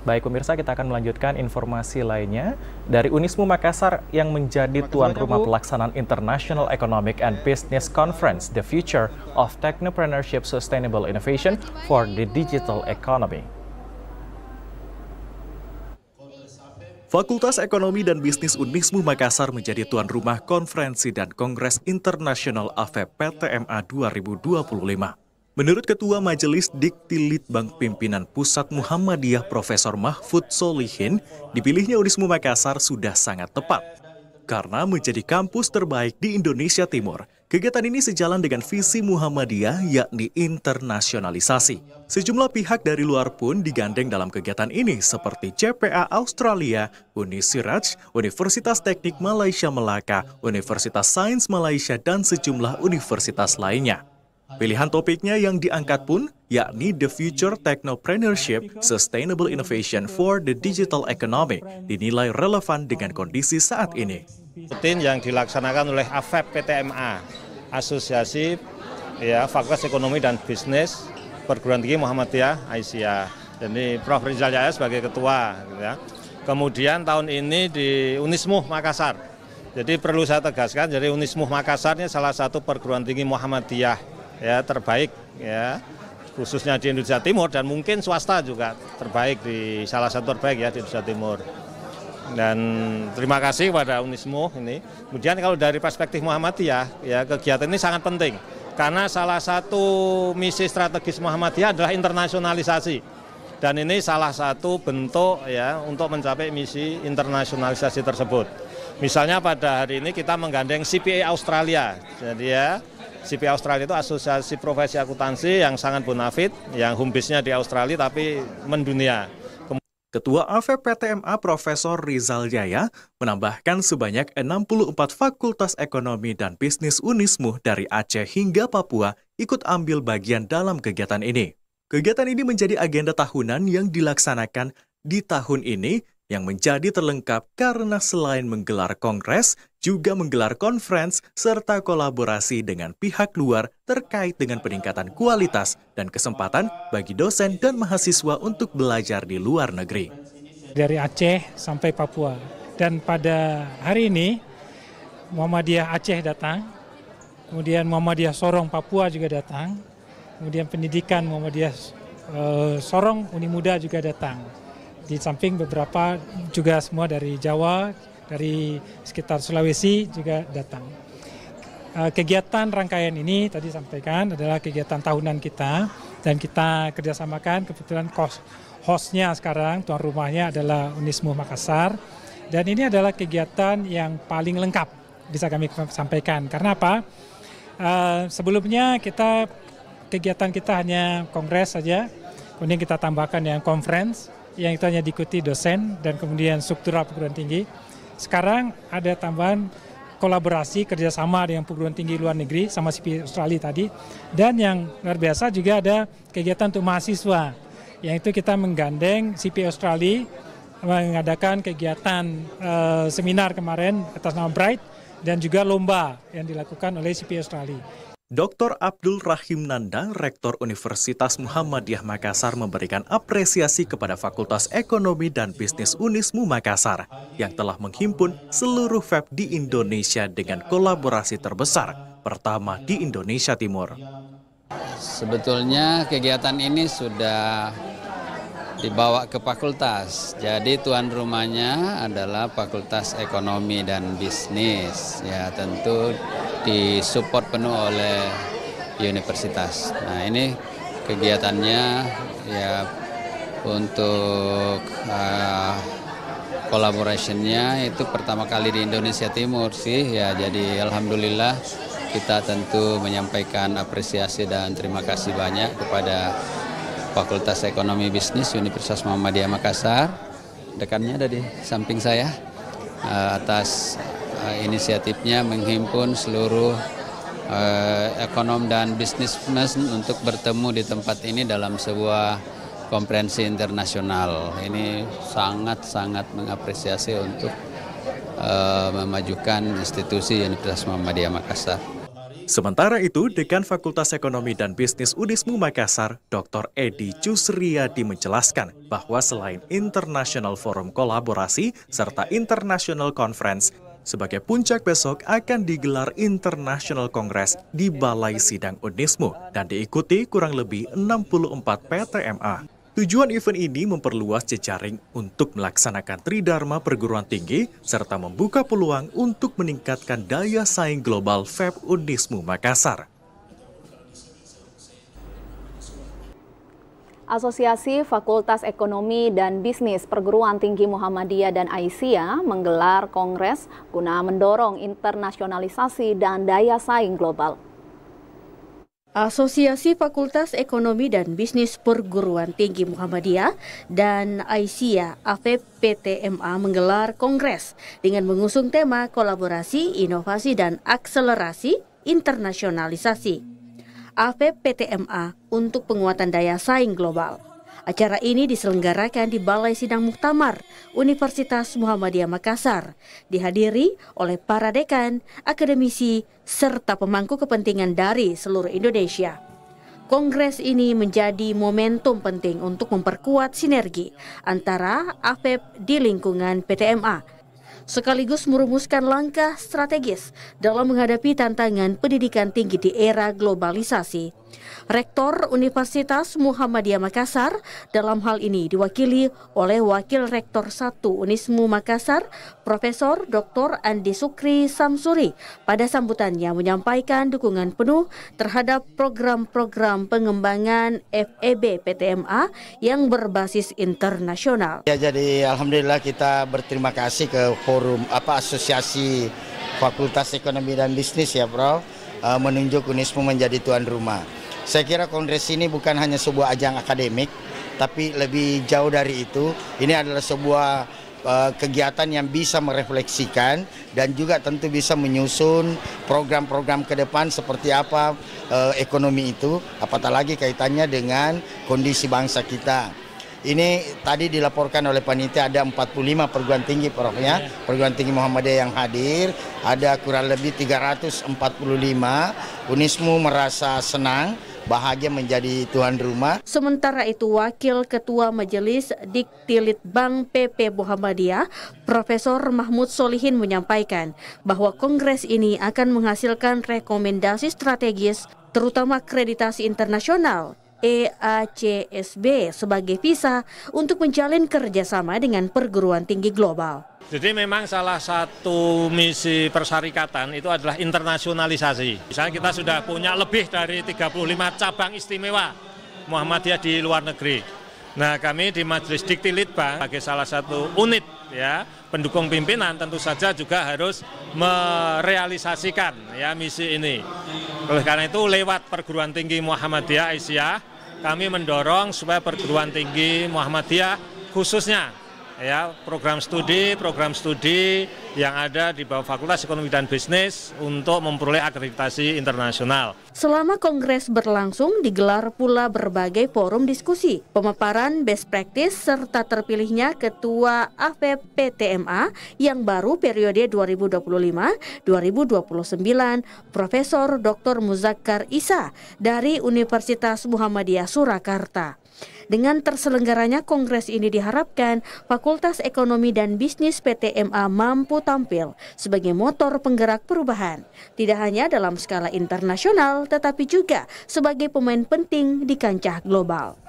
Baik pemirsa, kita akan melanjutkan informasi lainnya dari Unismu Makassar yang menjadi tuan rumah pelaksanaan International Economic and Business Conference, The Future of Technopreneurship Sustainable Innovation for the Digital Economy. Fakultas Ekonomi dan Bisnis Unismu Makassar menjadi tuan rumah konferensi dan Kongres Internasional AFEP PTMA 2025. Menurut Ketua Majelis Dikti Litbang Pimpinan Pusat Muhammadiyah Profesor Mahfud Solihin, dipilihnya Unismu Makassar sudah sangat tepat. Karena menjadi kampus terbaik di Indonesia Timur, kegiatan ini sejalan dengan visi Muhammadiyah yakni internasionalisasi. Sejumlah pihak dari luar pun digandeng dalam kegiatan ini seperti CPA Australia, Unisiraj, Universitas Teknik Malaysia Melaka, Universitas Sains Malaysia, dan sejumlah universitas lainnya. Pilihan topiknya yang diangkat pun yakni The Future Technopreneurship Sustainable Innovation for the Digital Economy dinilai relevan dengan kondisi saat ini. Rutin yang dilaksanakan oleh AFEP PTMA, Asosiasi Fakultas Ekonomi dan Bisnis Perguruan Tinggi Muhammadiyah Aisyah. Jadi Prof. Rizal Jaya sebagai ketua. Kemudian tahun ini di Unismu Makassar. Jadi perlu saya tegaskan, jadi Unismu Makassar ini salah satu perguruan tinggi Muhammadiyah terbaik khususnya di Indonesia Timur, dan mungkin swasta juga terbaik, di salah satu terbaik di Indonesia Timur. Dan terima kasih kepada Unismu ini. Kemudian kalau dari perspektif Muhammadiyah, kegiatan ini sangat penting karena salah satu misi strategis Muhammadiyah adalah internasionalisasi. Dan ini salah satu bentuk untuk mencapai misi internasionalisasi tersebut. Misalnya pada hari ini kita menggandeng CPA Australia. Jadi CPA Australia itu asosiasi profesi akuntansi yang sangat bonafit, yang home base-nya di Australia tapi mendunia. Ketua AFEP PTMA Profesor Rizal Jaya menambahkan sebanyak 64 fakultas ekonomi dan bisnis Unismu dari Aceh hingga Papua ikut ambil bagian dalam kegiatan ini. Kegiatan ini menjadi agenda tahunan yang dilaksanakan di tahun ini yang menjadi terlengkap karena selain menggelar kongres, juga menggelar conference serta kolaborasi dengan pihak luar terkait dengan peningkatan kualitas dan kesempatan bagi dosen dan mahasiswa untuk belajar di luar negeri. Dari Aceh sampai Papua, dan pada hari ini Muhammadiyah Aceh datang, kemudian Muhammadiyah Sorong Papua juga datang, kemudian pendidikan Muhammadiyah Sorong Unimuda juga datang. Di samping beberapa juga semua dari Jawa, dari sekitar Sulawesi juga datang. Kegiatan rangkaian ini tadi sampaikan adalah kegiatan tahunan kita, dan kita kerjasamakan, kebetulan hostnya sekarang, tuan rumahnya adalah Unismu Makassar, dan ini adalah kegiatan yang paling lengkap bisa kami sampaikan. Karena apa? Sebelumnya kegiatan kita hanya kongres saja, kemudian kita tambahkan yang conference, yang itu hanya diikuti dosen dan kemudian struktural perguruan tinggi. Sekarang ada tambahan kolaborasi kerjasama dengan perguruan tinggi luar negeri sama CPA Australia tadi. Dan yang luar biasa juga ada kegiatan untuk mahasiswa, yang itu kita menggandeng CPA Australia mengadakan kegiatan seminar kemarin atas nama Bright, dan juga lomba yang dilakukan oleh CPA Australia. Dr. Abdul Rahim Nanda, Rektor Universitas Muhammadiyah Makassar, memberikan apresiasi kepada Fakultas Ekonomi dan Bisnis Unismu Makassar yang telah menghimpun seluruh FEB di Indonesia dengan kolaborasi terbesar pertama di Indonesia Timur. Sebetulnya kegiatan ini sudah dibawa ke fakultas, jadi tuan rumahnya adalah Fakultas Ekonomi dan Bisnis, tentu disupport penuh oleh universitas. Nah, ini kegiatannya untuk collaboration-nya itu pertama kali di Indonesia Timur sih, jadi alhamdulillah kita tentu menyampaikan apresiasi dan terima kasih banyak kepada Fakultas Ekonomi Bisnis Universitas Muhammadiyah Makassar, dekannya ada di samping saya, atas inisiatifnya menghimpun seluruh ekonom dan bisnismen untuk bertemu di tempat ini dalam sebuah konferensi internasional. Ini sangat-sangat mengapresiasi untuk memajukan institusi Universitas Muhammadiyah Makassar. Sementara itu, Dekan Fakultas Ekonomi dan Bisnis Unismu Makassar, Dr. Edi Cusriyadi menjelaskan bahwa selain International Forum Kolaborasi serta International Conference, sebagai puncak besok akan digelar International Congress di Balai Sidang Unismu dan diikuti kurang lebih 64 PTMA. Tujuan event ini memperluas jejaring untuk melaksanakan tridharma perguruan tinggi serta membuka peluang untuk meningkatkan daya saing global FEB Unismu Makassar. Asosiasi Fakultas Ekonomi dan Bisnis Perguruan Tinggi Muhammadiyah dan Aisyah menggelar kongres guna mendorong internasionalisasi dan daya saing global. Asosiasi Fakultas Ekonomi dan Bisnis Perguruan Tinggi Muhammadiyah dan Aisyah AFEP PTMA menggelar kongres dengan mengusung tema kolaborasi, inovasi, dan akselerasi internasionalisasi. AFEP PTMA untuk penguatan daya saing global. Acara ini diselenggarakan di Balai Sidang Muktamar Universitas Muhammadiyah Makassar, dihadiri oleh para dekan, akademisi, serta pemangku kepentingan dari seluruh Indonesia. Kongres ini menjadi momentum penting untuk memperkuat sinergi antara AFEP di lingkungan PTMA, sekaligus merumuskan langkah strategis dalam menghadapi tantangan pendidikan tinggi di era globalisasi. Rektor Universitas Muhammadiyah Makassar dalam hal ini diwakili oleh Wakil Rektor 1 Unismu Makassar, Profesor Dr. Andi Sukri Samsuri, pada sambutannya menyampaikan dukungan penuh terhadap program-program pengembangan FEB PTMA yang berbasis internasional. Ya, jadi alhamdulillah kita berterima kasih ke forum Asosiasi Fakultas Ekonomi dan Bisnis ya Prof, menunjuk Unismu menjadi tuan rumah. Saya kira kongres ini bukan hanya sebuah ajang akademik, tapi lebih jauh dari itu. Ini adalah sebuah kegiatan yang bisa merefleksikan dan juga tentu bisa menyusun program-program ke depan seperti apa ekonomi itu, apatah lagi kaitannya dengan kondisi bangsa kita. Ini tadi dilaporkan oleh panitia ada 45 perguruan tinggi Prof ya, perguruan tinggi Muhammadiyah yang hadir, ada kurang lebih 345. Unismu merasa senang, bahagia menjadi tuan rumah. Sementara itu, Wakil Ketua Majelis Diktilitbang PP Muhammadiyah, Profesor Mahmud Solihin menyampaikan bahwa kongres ini akan menghasilkan rekomendasi strategis, terutama akreditasi internasional EACSB sebagai visa untuk menjalin kerjasama dengan perguruan tinggi global. Jadi memang salah satu misi persyarikatan itu adalah internasionalisasi. Misalnya kita sudah punya lebih dari 35 cabang istimewa Muhammadiyah di luar negeri. Nah, kami di Majelis Diktilitbang sebagai salah satu unit ya pendukung pimpinan tentu saja juga harus merealisasikan ya misi ini. Oleh karena itu lewat perguruan tinggi Muhammadiyah Aisyah kami mendorong supaya perguruan tinggi Muhammadiyah khususnya ya program studi yang ada di bawah Fakultas Ekonomi dan Bisnis untuk memperoleh akreditasi internasional. Selama kongres berlangsung digelar pula berbagai forum diskusi, pemaparan best practice serta terpilihnya Ketua AFEP PTMA yang baru periode 2025-2029, Profesor Dr. Muzakkar Isa dari Universitas Muhammadiyah Surakarta. Dengan terselenggaranya kongres ini diharapkan Fakultas Ekonomi dan Bisnis PTMA mampu tampil sebagai motor penggerak perubahan, tidak hanya dalam skala internasional tetapi juga sebagai pemain penting di kancah global.